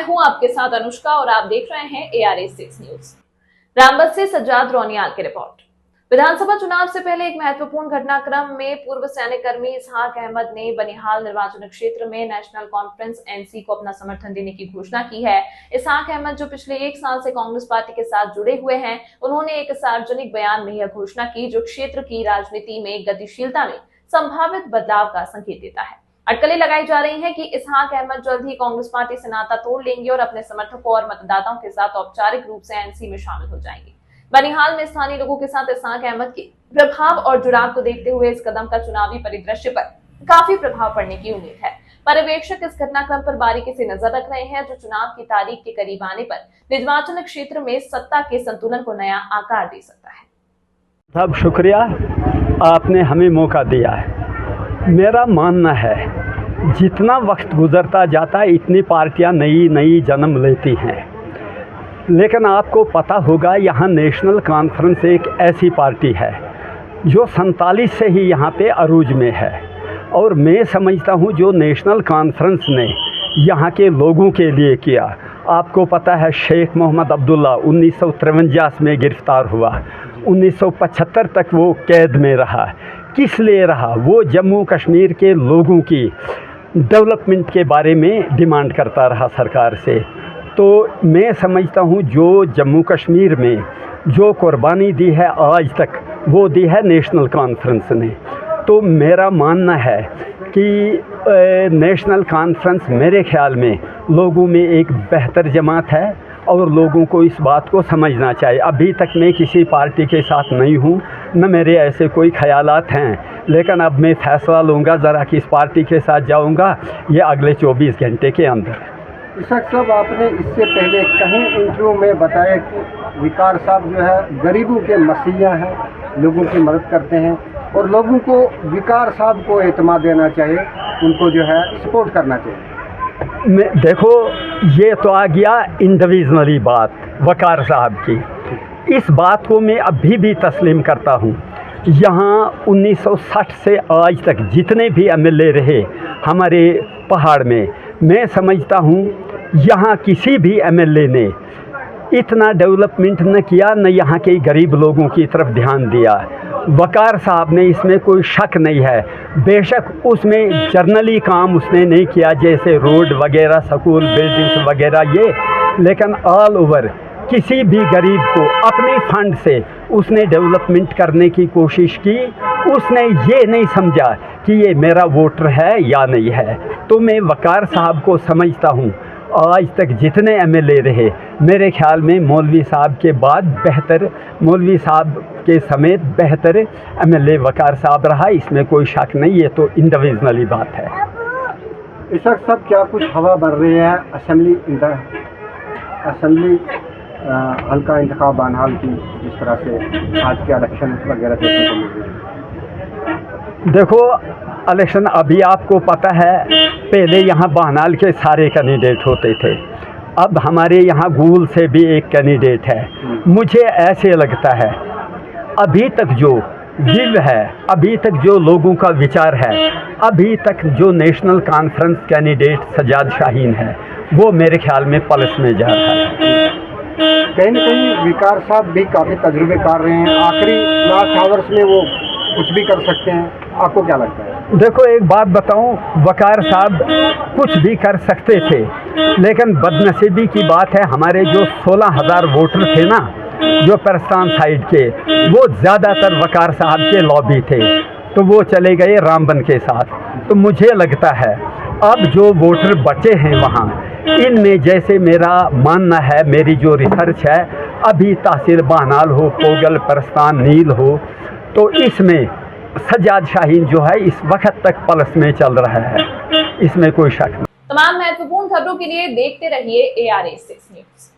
हूं आपके साथ अनुष्का और आप देख रहे हैं ARA6 न्यूज। रामबन से सज्जाद रोनियाल की रिपोर्ट। विधानसभा चुनाव से पहले एक महत्वपूर्ण घटनाक्रम में पूर्व सैनिक कर्मी इसहाक अहमद ने बनिहाल निर्वाचन क्षेत्र में नेशनल कॉन्फ्रेंस NC को अपना समर्थन देने की घोषणा की है। इसहाक अहमद जो पिछले 1 साल से कांग्रेस पार्टी के साथ जुड़े हुए हैं, उन्होंने एक सार्वजनिक बयान में यह घोषणा की जो क्षेत्र की राजनीति में गतिशीलता में संभावित बदलाव का संकेत देता है। अटकलें लगाई जा रही हैं कि इसहाक अहमद जल्द ही कांग्रेस पार्टी से नाता तोड़ लेंगे और अपने समर्थकों और मतदाताओं के साथ औपचारिक रूप से NC में शामिल हो जाएंगे। बनिहाल में स्थानीय लोगों के साथ इसहाक अहमद के प्रभाव और जुड़ाव को देखते हुए इस कदम का चुनावी परिदृश्य पर काफी प्रभाव पड़ने की उम्मीद है। पर्यवेक्षक इस घटनाक्रम पर बारीकी से नजर रख रहे हैं जो चुनाव की तारीख के करीब आने पर निर्वाचन क्षेत्र में सत्ता के संतुलन को नया आकार दे सकता है। साहब शुक्रिया, आपने हमें मौका दिया है। मेरा मानना है जितना वक्त गुजरता जाता है इतनी पार्टियां नई जन्म लेती हैं, लेकिन आपको पता होगा यहाँ नेशनल कॉन्फ्रेंस एक ऐसी पार्टी है जो 47 से ही यहाँ पे अरूज में है। और मैं समझता हूँ जो नेशनल कॉन्फ्रेंस ने यहाँ के लोगों के लिए किया, आपको पता है शेख मोहम्मद अब्दुल्ला 1953 में गिरफ़्तार हुआ, 1975 तक वो कैद में रहा। किस लिए रहा? वो जम्मू कश्मीर के लोगों की डेवलपमेंट के बारे में डिमांड करता रहा सरकार से। तो मैं समझता हूँ जो जम्मू कश्मीर में जो कुर्बानी दी है आज तक, वो दी है नेशनल कॉन्फ्रेंस ने। तो मेरा मानना है कि नेशनल कॉन्फ्रेंस मेरे ख्याल में लोगों में एक बेहतर जमात है और लोगों को इस बात को समझना चाहिए। अभी तक मैं किसी पार्टी के साथ नहीं हूँ, न मेरे ऐसे कोई ख्यालात हैं, लेकिन अब मैं फ़ैसला लूँगा ज़रा किस पार्टी के साथ जाऊँगा ये अगले 24 घंटे के अंदर। इसहाक साहब, आपने इससे पहले कहीं इंटरव्यू में बताया कि विकार साहब जो है गरीबों के मसीहा हैं, लोगों की मदद करते हैं और लोगों को विकार साहब को एतमाद देना चाहिए, उनको जो है सपोर्ट करना चाहिए। देखो ये तो आ गया इंडिविजुअली बात वकार साहब की। इस बात को मैं अभी भी तस्लीम करता हूँ। यहाँ 1960 से आज तक जितने भी MLA रहे हमारे पहाड़ में, मैं समझता हूँ यहाँ किसी भी MLA ने इतना डेवलपमेंट न किया, न यहाँ के गरीब लोगों की तरफ ध्यान दिया। वकार साहब ने, इसमें कोई शक नहीं है। बेशक उसमें जर्नली काम उसने नहीं किया जैसे रोड वगैरह, स्कूल बिल्डिंग्स वगैरह ये, लेकिन ऑल ओवर किसी भी गरीब को अपने फंड से उसने डेवलपमेंट करने की कोशिश की। उसने ये नहीं समझा कि ये मेरा वोटर है या नहीं है। तो मैं वकार साहब को समझता हूँ आज तक जितने MLA रहे, मेरे ख्याल में मौलवी साहब के बाद बेहतर, मौलवी साहब के समेत बेहतर MLA वकार साहब रहा, इसमें कोई शक नहीं। ये तो इंडिविजुअली बात है। इसहाक साहब, क्या कुछ हवा बढ़ रही है असेंबली हल्का इंतखाब बनिहाल की, जिस तरह से आज के इलेक्शन वगैरह देखने को मिल रही है? देखो इलेक्शन अभी आपको पता है, पहले यहाँ बनिहाल के सारे कैंडिडेट होते थे, अब हमारे यहाँ गूल से भी एक कैंडिडेट है। मुझे ऐसे लगता है अभी तक जो दिल है, अभी तक जो लोगों का विचार है, अभी तक जो national conference candidate Sajjad Shaheen है वो मेरे ख्याल में पलस में जा रहा है। कहीं न कहीं विकार साहब भी काफ़ी तजुर्बे कर रहे हैं, आखिरी लास्ट आवर्स में वो कुछ भी कर सकते हैं, आपको क्या लगता है? देखो एक बात बताऊं, वकार साहब कुछ भी कर सकते थे, लेकिन बदनसीबी की बात है हमारे जो 16,000 वोटर थे ना, जो परस्तान साइड के, वो ज़्यादातर वकार साहब के लॉबी थे, तो वो चले गए रामबन के साथ। तो मुझे लगता है अब जो वोटर बचे हैं वहाँ, इनमें जैसे मेरा मानना है, मेरी जो रिसर्च है, अभी तहसील बनिहाल हो, पोगल, परस्तान, नील हो, तो इसमें सज्जाद शाहीन जो है इस वक्त तक पलस में चल रहा है, इसमें कोई शक नहीं। तमाम महत्वपूर्ण खबरों के लिए देखते रहिए ARA6 न्यूज।